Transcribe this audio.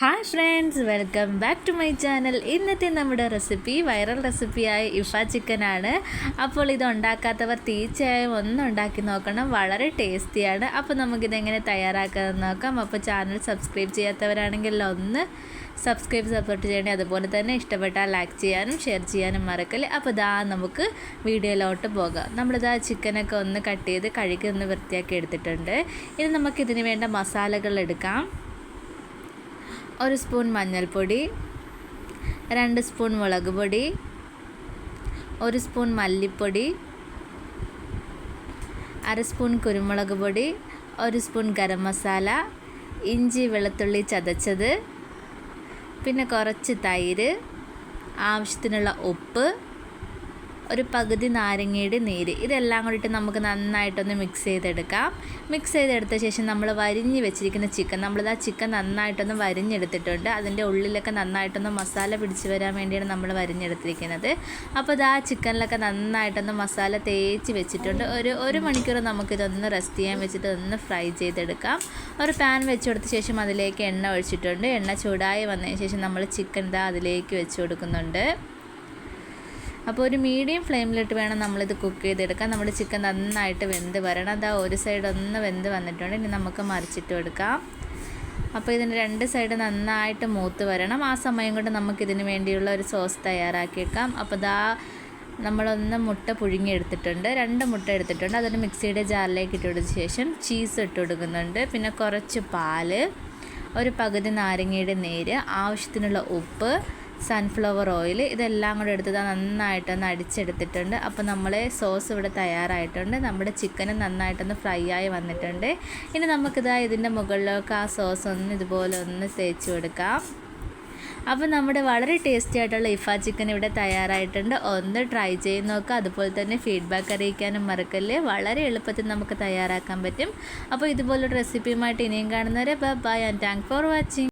Hi friends, welcome back to my channel. ഇന്നത്തെ നമ്മുടെ recipe viral റെസിപ്പിയായ ഇഫ ചിക്കനാണ്. അപ്പോൾ ഇത് ഉണ്ടാക്കാത്തവർ തീർച്ചയായും ഒന്ന് ഉണ്ടാക്കി നോക്കണം, വളരെ ടേസ്റ്റിയാണ്. അപ്പോൾ നമുക്കിതെങ്ങനെ തയ്യാറാക്കാമെന്ന് നോക്കാം. അപ്പോൾ ചാനൽ സബ്സ്ക്രൈബ് ചെയ്യാത്തവരാണെങ്കിൽ ഒന്ന് സപ്പോർട്ട് ചെയ്യണേ. അതുപോലെ തന്നെ ഇഷ്ടപ്പെട്ടാൽ ലൈക്ക് ചെയ്യാനും ഷെയർ ചെയ്യാനും മറക്കല്ലേ. അപ്പോൾ നമുക്ക് വീഡിയോയിലോട്ട് പോകാം. നമ്മളിതാ ചിക്കനൊക്കെ ഒന്ന് കട്ട് ചെയ്ത് കഴുകി ഒന്ന് വൃത്തിയാക്കി എടുത്തിട്ടുണ്ട്. ഇനി നമുക്കിതിന് വേണ്ട മസാലകൾ എടുക്കാം. 1 സ്പൂൺ മഞ്ഞൾപ്പൊടി, 2 സ്പൂൺ മുളക് പൊടി, 1 സ്പൂൺ മല്ലിപ്പൊടി, 1/2 സ്പൂൺ കുരുമുളക് പൊടി, 1 സ്പൂൺ ഗരം മസാല, ഇഞ്ചി വെളുത്തുള്ളി ചതച്ചത്, പിന്നെ കുറച്ച് തൈര്, ആവശ്യത്തിനുള്ള ഉപ്പ്, ഒരു പകുതി നാരങ്ങയുടെ നീര്. ഇതെല്ലാം കൂടിയിട്ട് നമുക്ക് നന്നായിട്ടൊന്ന് മിക്സ് ചെയ്തെടുക്കാം. മിക്സ് ചെയ്തെടുത്ത ശേഷം നമ്മൾ വരിഞ്ഞ് വെച്ചിരിക്കുന്ന ചിക്കൻ, ചിക്കൻ നന്നായിട്ടൊന്ന് വരിഞ്ഞെടുത്തിട്ടുണ്ട്. അതിൻ്റെ ഉള്ളിലൊക്കെ നന്നായിട്ടൊന്ന് മസാല പിടിച്ച് വരാൻ വേണ്ടിയാണ് നമ്മൾ വരിഞ്ഞെടുത്തിരിക്കുന്നത്. അപ്പോൾ ചിക്കനിലൊക്കെ നന്നായിട്ടൊന്ന് മസാല തേച്ച് വെച്ചിട്ടുണ്ട്. ഒരു മണിക്കൂർ നമുക്കിതൊന്ന് റെസ്റ്റ് ചെയ്യാൻ വെച്ചിട്ട് ഒന്ന് ഫ്രൈ ചെയ്തെടുക്കാം. ഒരു പാൻ വെച്ച് കൊടുത്ത ശേഷം അതിലേക്ക് എണ്ണ ഒഴിച്ചിട്ടുണ്ട്. എണ്ണ ചൂടായി വന്നതിന് ശേഷം നമ്മൾ ചിക്കൻ അതിലേക്ക് വെച്ച് കൊടുക്കുന്നുണ്ട്. അപ്പോൾ ഒരു മീഡിയം ഫ്ലെയിമിലിട്ട് വേണം നമ്മളിത് കുക്ക് ചെയ്തെടുക്കാൻ. നമ്മുടെ ചിക്കൻ നന്നായിട്ട് വെന്ത് വരണം. ഒരു സൈഡ് ഒന്ന് വെന്ത് വന്നിട്ടുണ്ട്. ഇനി നമുക്ക് മറിച്ചിട്ട് എടുക്കാം. അപ്പോൾ ഇതിന് 2 സൈഡ് നന്നായിട്ട് മൂത്ത് വരണം. ആ സമയം കൊണ്ട് നമുക്കിതിന് വേണ്ടിയുള്ള ഒരു സോസ് തയ്യാറാക്കിയേക്കാം. അപ്പോൾ നമ്മളൊന്ന് മുട്ട പുഴുങ്ങിയെടുത്തിട്ടുണ്ട്. 2 മുട്ട എടുത്തിട്ടുണ്ട്. അതിന് മിക്സിയുടെ ജാറിലേക്ക് ഇട്ട് കൊടുത്ത ശേഷം ചീസ് ഇട്ട് കൊടുക്കുന്നുണ്ട്. പിന്നെ കുറച്ച് പാല്, ഒരു പകുതി നാരങ്ങയുടെ നീര്, ആവശ്യത്തിനുള്ള ഉപ്പ്, സൺഫ്ലവർ ഓയിൽ, ഇതെല്ലാം കൂടെ എടുത്ത് നന്നായിട്ടൊന്ന് അടിച്ചെടുത്തിട്ടുണ്ട്. അപ്പോൾ നമ്മളെ സോസ് ഇവിടെ തയ്യാറായിട്ടുണ്ട്. നമ്മുടെ ചിക്കനും നന്നായിട്ടൊന്ന് ഫ്രൈ ആയി വന്നിട്ടുണ്ട്. ഇനി ഇതിൻ്റെ മുകളിലേക്ക് ആ സോസ് ഇതുപോലെ ഒന്ന് തേച്ച് കൊടുക്കാം. അപ്പോൾ നമ്മുടെ വളരെ ടേസ്റ്റി ആയിട്ടുള്ള ഇഫ ചിക്കൻ ഇവിടെ തയ്യാറായിട്ടുണ്ട്. ഒന്ന് ട്രൈ ചെയ്ത് നോക്കുക. അതുപോലെ തന്നെ ഫീഡ്ബാക്ക് അറിയിക്കാനും മറക്കല്ലേ. വളരെ എളുപ്പത്തിൽ നമുക്ക് തയ്യാറാക്കാൻ പറ്റും. അപ്പോൾ ഇതുപോലൊരു റെസിപ്പിയുമായിട്ട് ഇനിയും കാണുന്നവരെ bye and thank for watching.